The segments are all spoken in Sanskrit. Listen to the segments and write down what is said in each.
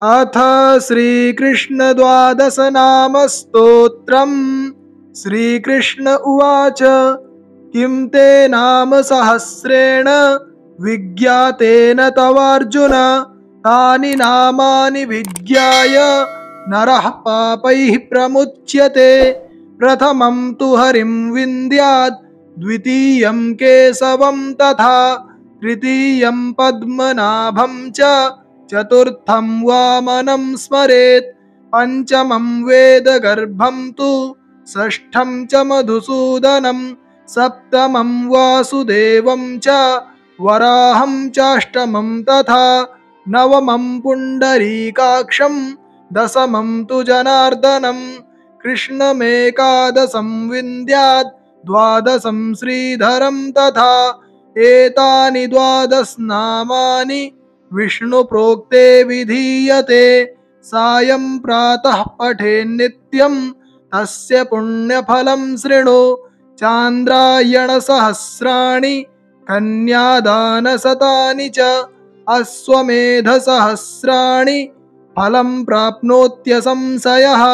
अथ श्रीकृष्ण द्वादश नाम स्तोत्रम्। श्रीकृष्ण उवाच किं ते नाम सहस्रेण विज्ञातेन तवार्जुन तानि नामानि विज्ञाय नरः पापैः प्रमुच्यते। प्रथमं तु हरिं विन्द्यात् द्वितीयं केशवं तथा तृतीयं पद्मनाभं च चतुर्थं वामनं स्मरेत्। पंचमं वेदगर्भं तु षष्ठं च मधुसूदनं सप्तमं वासुदेवं च वराहं चाष्टमं तथा नवमं पुण्डरीकाक्षं दशमं तु जनार्दनं कृष्णमेकादशं विन्द्यात् द्वादशं श्रीधरं तथा एतानि द्वादश नामानि विष्णु प्रोक्ते विधीयते। सायं प्रातः पठेन्नित्यं तस्य पुण्यफलं शृणु। चान्द्रायण सहस्राणि कन्यादानशतानि च अश्वमेध सहस्राणि फलं प्राप्नोत्यसंशयः।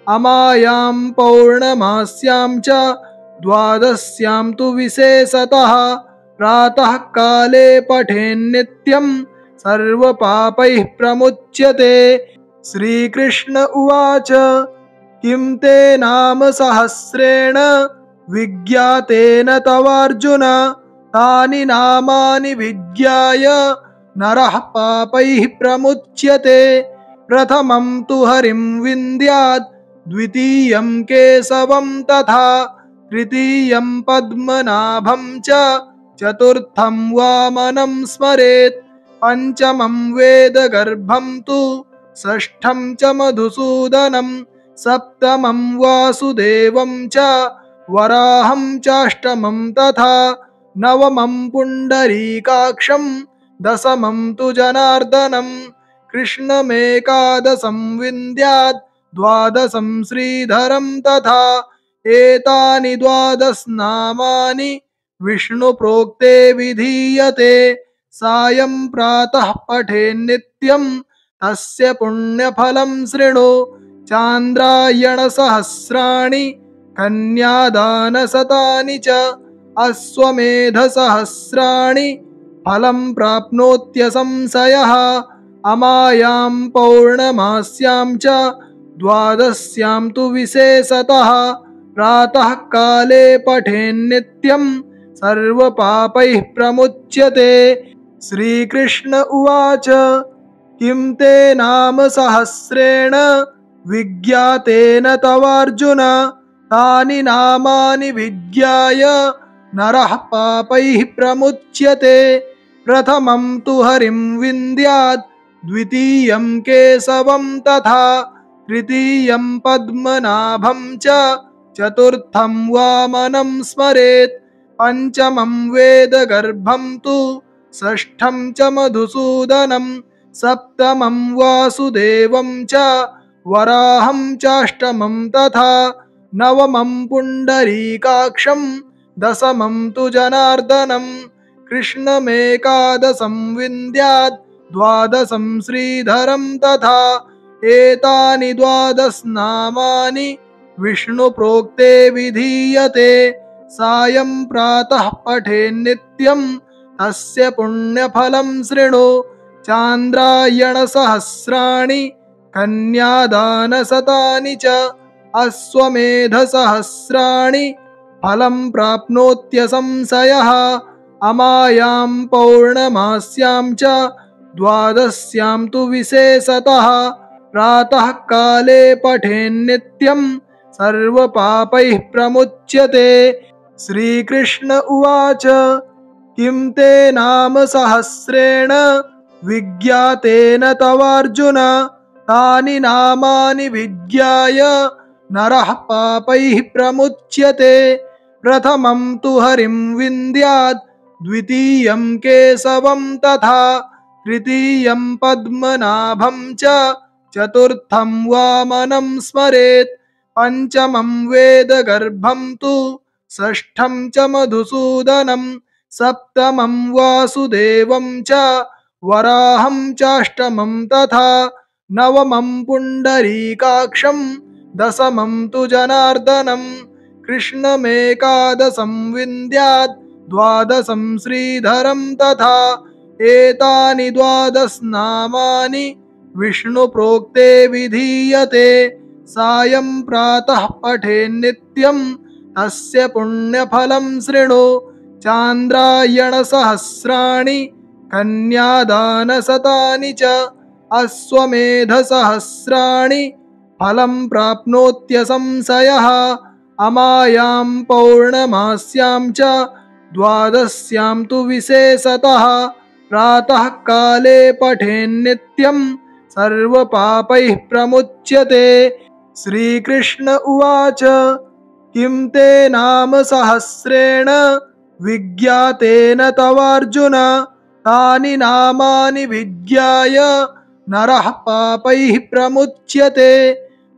अमायां पौर्णमास्यां च द्वादश्यां तु विशेषतः प्रातः काले पठेन्नित्यं सर्वपापैः प्रमुच्यते। श्रीकृष्ण उवाच किं ते नाम सहस्रेण विज्ञातेन तवार्जुन तानि नामानि विज्ञाय नरः पापैः प्रमुच्यते। प्रथमं तु हरिं विन्द्यात् द्वितीयं केशवं तथा तृतीयं पद्मनाभं च चतुर्थं वामनं स्मरेत्। पंचमं वेदगर्भं तु षष्ठं च मधुसूदनं सप्तमं वासुदेवं च वराहं चाष्टमं तथा नवमं पुण्डरीकाक्षं दशमं तु जनार्दनं कृष्णमेकादशं विन्द्यात् द्वादशं श्रीधरं तथा एतानि द्वादश नामानि विष्णु प्रोक्ते विधीयते। सायं प्रातः पठेन्नित्यं तस्य पुण्यफलं शृणु। चान्द्रायण सहस्राणि कन्यादानशतानि च अश्वमेध सहस्राणि फलं प्राप्नोत्यसंशयः। अमायां पौर्णमास्यां च द्वादश्यां तु विशेषतः प्रातः काले पठेन्नित्यं सर्वपापैः प्रमुच्यते। श्रीकृष्ण उवाच किं ते नाम सहस्रेण विज्ञातेन तवार्जुन तानि नामानि विज्ञाय नरः पापैः प्रमुच्यते। प्रथमं तु हरिं विन्द्यात् द्वितीयं केशवं तथा तृतीयं पद्मनाभं च चतुर्थं वामनं स्मरेत्। पंचमं वेदगर्भं तु षष्ठं च मधुसूदनं सप्तमं वासुदेवं च वराहं चाष्टमं तथा नवमं पुण्डरीकाक्षं दशमं तु जनार्दनं कृष्णमेकादशं विन्द्यात् द्वादशं श्रीधरं तथा एतानि द्वादश नामानि विष्णु प्रोक्ते विधीयते। सायं प्रातः पठेन्नित्यं तस्य पुण्यफलं शृणु। चान्द्रायण सहस्राणि कन्यादानशतानि च अश्वमेध सहस्राणि फलं प्राप्नोत्यसंशयः। अमायां पौर्णमास्यां च द्वादश्यां तु विशेषतः प्रातः काले पठेन्नित्यं सर्वपापैः प्रमुच्यते। श्रीकृष्ण उवाच किं ते नाम सहस्रेण विज्ञातेन तवार्जुन तानि नामानि विज्ञाय नरः पापैः प्रमुच्यते। प्रथमं तु हरिं विन्द्यात् द्वितीयं केशवं तथा तृतीयं पद्मनाभं च चतुर्थं वामनं स्मरेत्। पंचमं वेदगर्भं तु षष्ठं च मधुसूदनं सप्तमं वासुदेवं च वराहं चाष्टमं तथा नवमं पुण्डरीकाक्षं दशमं तु जनार्दनं कृष्णमेकादशं विन्द्यात् द्वादशं श्रीधरं तथा एतानि द्वादशनामानि विष्णुप्रोक्ते विधीयते सायं प्रातः पठेन्नित्यं तस्य पुण्यफलं शृणु चान्द्रायणसहस्राणि कन्यादानशतानि च अश्वमेधसहस्राणि फलं प्राप्नोत्यसंशयः अमायां पौर्णमास्यां च द्वादश्यां तु विशेषतः प्रातःकाले पठेन्नित्यं सर्वपापैः प्रमुच्यते। श्रीकृष्ण उवाच किं ते नाम सहस्रेण विज्ञातेन तवार्जुन तानि नामानि विज्ञाय नरः पापैः प्रमुच्यते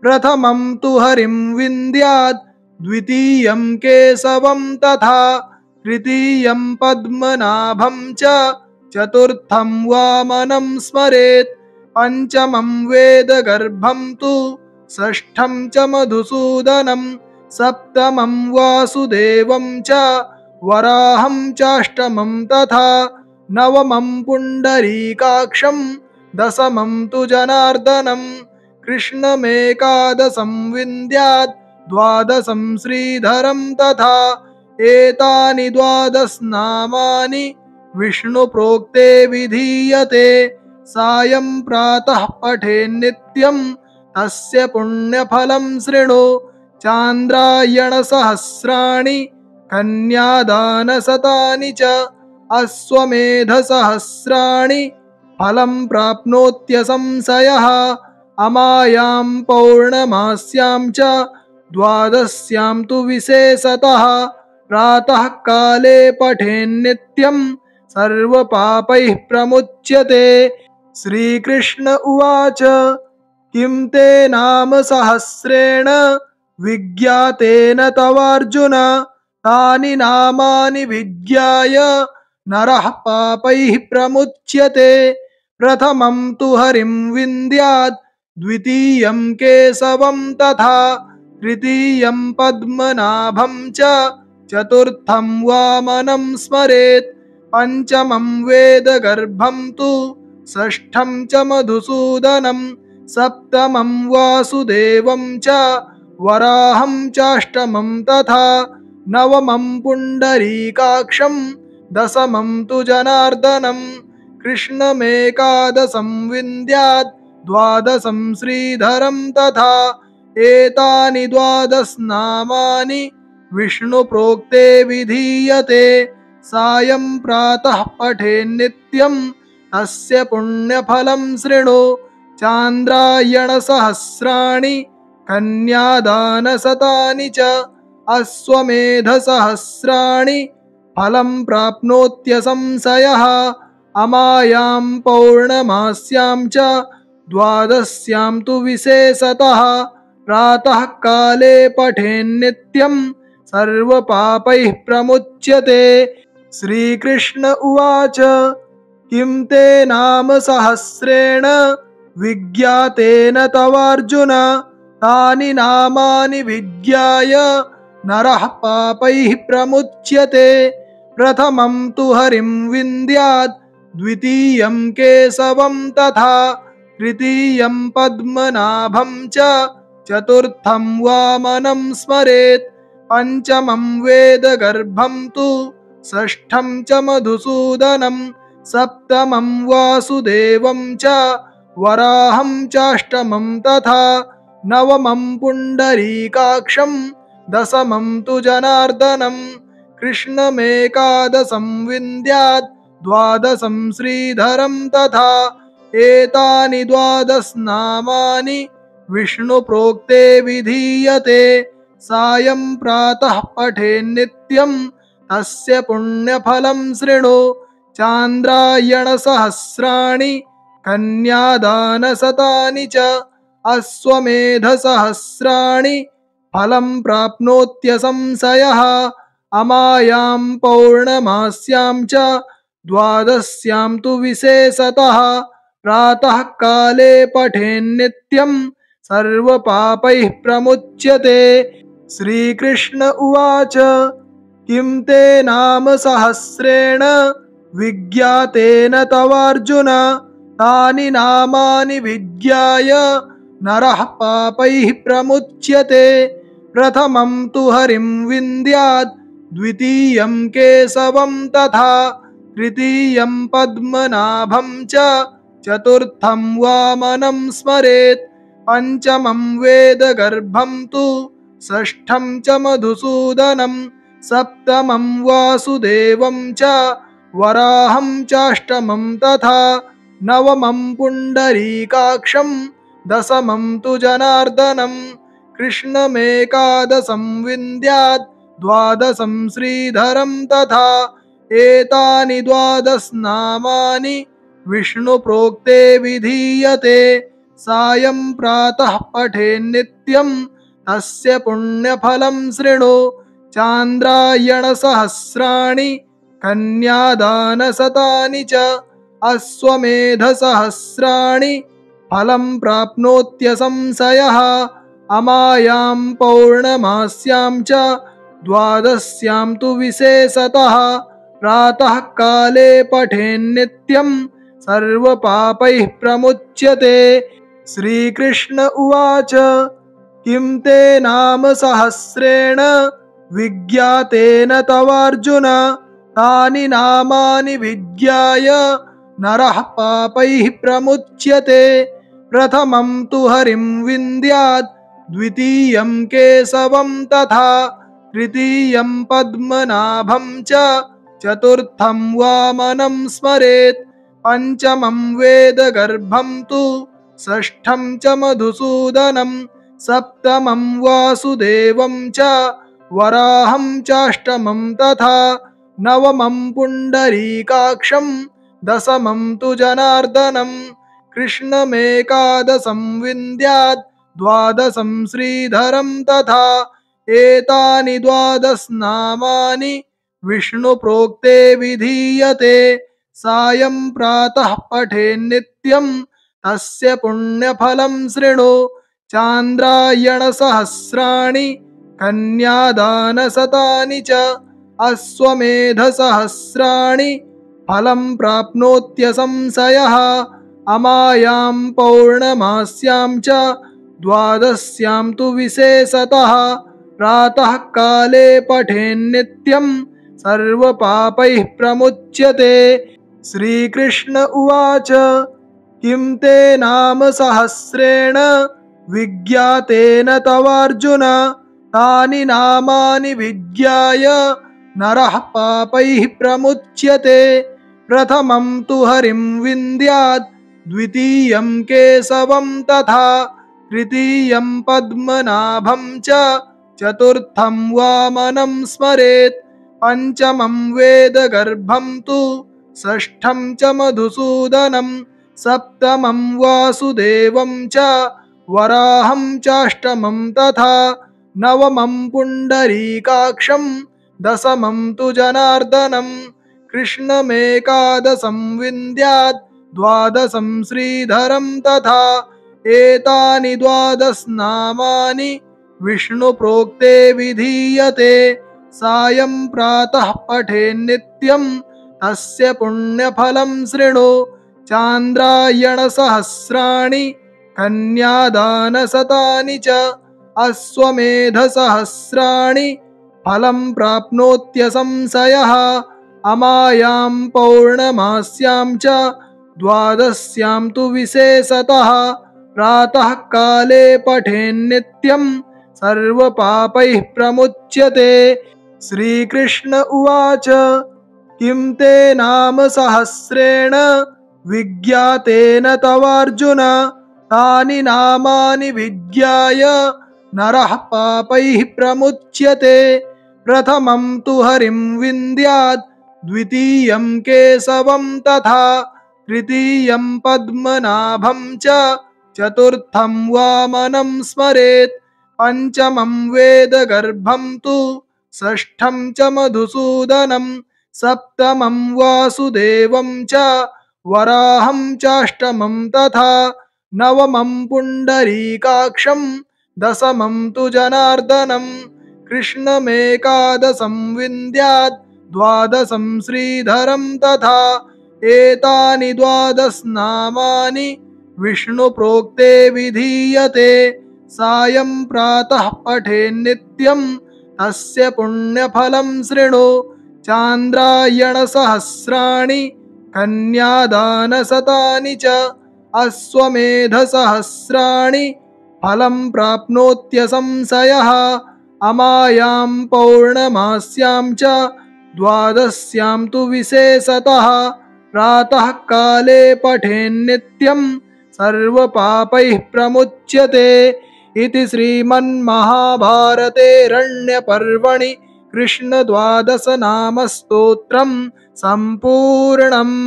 प्रथमं तु हरिं विन्द्यात् द्वितीयं केशवं तथा तृतीयं पद्मनाभं च चतुर्थं वामनं स्मरेत् पंचमं वेदगर्भं तु षष्ठं च मधुसूदनं सप्तमं वासुदेवं च वराहं चाष्टमं तथा नवमं पुण्डरीकाक्षं दशमं तु जनार्दनं कृष्णमेकादशं विन्द्यात् द्वादशं श्रीधरं तथा एतानि द्वादशनामानि विष्णुप्रोक्ते विधीयते सायं प्रातः पठेन्नित्यं तस्य पुण्यफलं शृणु चान्द्रायणसहस्राणि कन्यादानशतानि च अश्वमेधसहस्राणि फलं प्राप्नोत्यसंशयः अमायां पौर्णमास्यां च द्वादश्यां तु विशेषतः प्रातःकाले पठेन्नित्यं सर्वपापैः प्रमुच्यते। श्रीकृष्ण उवाच किं ते नाम सहस्रेण विज्ञातेन तवार्जुन तानि नामानि विज्ञाय नरः पापैः प्रमुच्यते प्रथमं तु हरिं विन्द्यात् द्वितीयं केशवं तथा तृतीयं पद्मनाभं च चतुर्थं वामनं स्मरेत् पंचमं वेदगर्भं तु षष्ठं च मधुसूदनं सप्तमं वासुदेवं च वराहं चाष्टमं तथा नवमं पुण्डरीकाक्षं दशमं तु जनार्दनं कृष्णमेकादशं विन्द्यात् द्वादशं श्रीधरं तथा एतानि द्वादशनामानि विष्णुप्रोक्ते विधीयते सायं प्रातः पठेन्नित्यं तस्य पुण्यफलं शृणु चान्द्रायणसहस्राणि कन्यादानशतानि च अश्वमेधसहस्राणि फलं प्राप्नोत्यसंशयः अमायां पौर्णमास्यां च द्वादश्यां तु विशेषतः प्रातःकाले पठेन्नित्यं सर्वपापैः प्रमुच्यते। श्रीकृष्ण उवाच किं ते नाम सहस्रेण विज्ञातेन तवार्जुन तानि नामानि विज्ञाय नरः पापैः प्रमुच्यते प्रथमं तु हरिं विन्द्यात् द्वितीयं केशवं तथा तृतीयं पद्मनाभं च चतुर्थं वामनं स्मरेत् पंचमं वेदगर्भं तु षष्ठं च मधुसूदनं सप्तमं वासुदेवं च वराहं चाष्टमं तथा नवमं पुण्डरीकाक्षं दशमं तु जनार्दनं कृष्णमेकादशं विन्द्यात् द्वादशं श्रीधरं तथा एतानि द्वादशनामानि विष्णुप्रोक्ते विधीयते सायं प्रातः पठेन्नित्यं तस्य पुण्यफलं शृणु चान्द्रायणसहस्राणि कन्यादानशतानि च अश्वमेधसहस्राणि फलं प्राप्नोत्यसंशयः अमायां पौर्णमास्यां च द्वादश्यां तु विशेषतः प्रातः काले पठेन्नित्यं सर्वपापैः प्रमुच्यते। श्रीकृष्ण उवाच किं ते नाम सहस्रेण विज्ञातेन तवार्जुन तानि नामानि विज्ञाय नरः पापैः प्रमुच्यते। प्रथमं तु हरिं विन्द्यात् द्वितीयं केशवं तथा तृतीयं पद्मनाभं च चतुर्थं वामनं स्मरेत्। पंचमं वेदगर्भं तु षष्ठं च मधुसूदनं सप्तमं वासुदेवं च वराहं चाष्टमं तथा नवमं पुण्डरीकाक्षं दशमं तु जनार्दनं कृष्णमेकादशं विन्द्यात् द्वादशं श्रीधरं तथा एतानि द्वादशनामानि विष्णुप्रोक्ते विधीयते। सायं प्रातः पठेन्नित्यं तस्य पुण्यफलं शृणु। चान्द्रायणसहस्राणि कन्यादानशतानि च अश्वमेधसहस्राणि फलं प्राप्नोत्यसंशयः। अमायां पौर्णमास्यां च द्वादश्यां तु विशेषतः प्रातः काले पठेन्नित्यं सर्वपापैः प्रमुच्यते। श्रीकृष्ण उवाच किं ते नाम सहस्रेण विज्ञातेन तवार्जुन तानि नामानि विज्ञाय नरः पापैः प्रमुच्यते। प्रथमं तु हरिं विन्द्यात् द्वितीयं केशवं तथा तृतीयं पद्मनाभं च चतुर्थं वामनं स्मरेत्। पंचमं वेदगर्भं तु षष्ठं च मधुसूदनं सप्तमं वासुदेवं च वराहं चाष्टमं तथा नवमं पुण्डरीकाक्षं दशमं तु जनार्दनं कृष्णमेकादशं विन्द्यात् द्वादशं श्रीधरं तथा एतानि द्वादशनामानि विष्णुप्रोक्ते विधीयते। सायं प्रातः पठेन्नित्यं तस्य पुण्यफलं शृणु। चान्द्रायणसहस्राणि कन्यादानशतानि च अश्वमेधसहस्राणि फलं प्राप्नोत्यसंशयः। अमायां पौर्णमास्यां च द्वादश्यां तु विशेषतः प्रातः काले पठेन्नित्यं सर्वपापैः प्रमुच्यते। श्रीकृष्ण उवाच किं ते नाम सहस्रेण विज्ञातेन तवार्जुन तानि नामानि विज्ञाय नरः पापैः प्रमुच्यते। प्रथमं तु हरिं विन्द्यात् द्वितीयं केशवं तथा तृतीयं पद्मनाभं च चतुर्थं वामनं स्मरेत्। पंचमं वेदगर्भं तु षष्ठं च मधुसूदनं सप्तमं वासुदेवं च वराहं चाष्टमं तथा नवमं पुण्डरीकाक्षं दशमं तु जनार्दनं कृष्णमेकादशं विन्द्यात् द्वादशं श्रीधरं तथा एतानि द्वादशनामानि विष्णुप्रोक्ते विधीयते। सायं प्रातः पठेन्नित्यं तस्य पुण्यफलं शृणु। चान्द्रायणसहस्राणि कन्यादानशतानि च अश्वमेधसहस्राणि फलं प्राप्नोत्यसंशयः। अमायां पौर्णमास्यां च द्वादश्यां तु विशेषतः प्रातः काले पठेन्नित्यं सर्वपापैः प्रमुच्यते। श्रीकृष्ण उवाच किं ते नाम सहस्रेण विज्ञातेन तवार्जुन तानि नामानि विज्ञाय नरः पापैः प्रमुच्यते। प्रथमं तु हरिं विन्द्यात् द्वितीयं केशवं तथा तृतीयं पद्मनाभं च चतुर्थं वामनं स्मरेत्। पंचमं वेदगर्भं तु षष्ठं च मधुसूदनं सप्तमं वासुदेवं च वराहं चाष्टमं तथा नवमं पुण्डरीकाक्षं दशमं तु जनार्दनं कृष्णमेकादशं विन्द्यात् द्वादशं श्रीधरं तथा एतानि द्वादशनामानि विष्णुप्रोक्ते विधीयते सायं प्रातः पठेन्नित्यं तस्य पुण्यफलं शृणु चान्द्रायणसहस्राणि कन्यादानशतानि च अश्वमेधसहस्राणि फलं प्राप्नोत्यसंशयः अमायां पौर्णमास्यां च द्वादश्यां तु विशेषतः प्रातःकाले पठेन्नित्यं सर्वपापैः प्रमुच्यते इति श्रीमन्महाभारतेरण्यपर्वणि कृष्णद्वादशनामस्तोत्रं सम्पूर्णम्।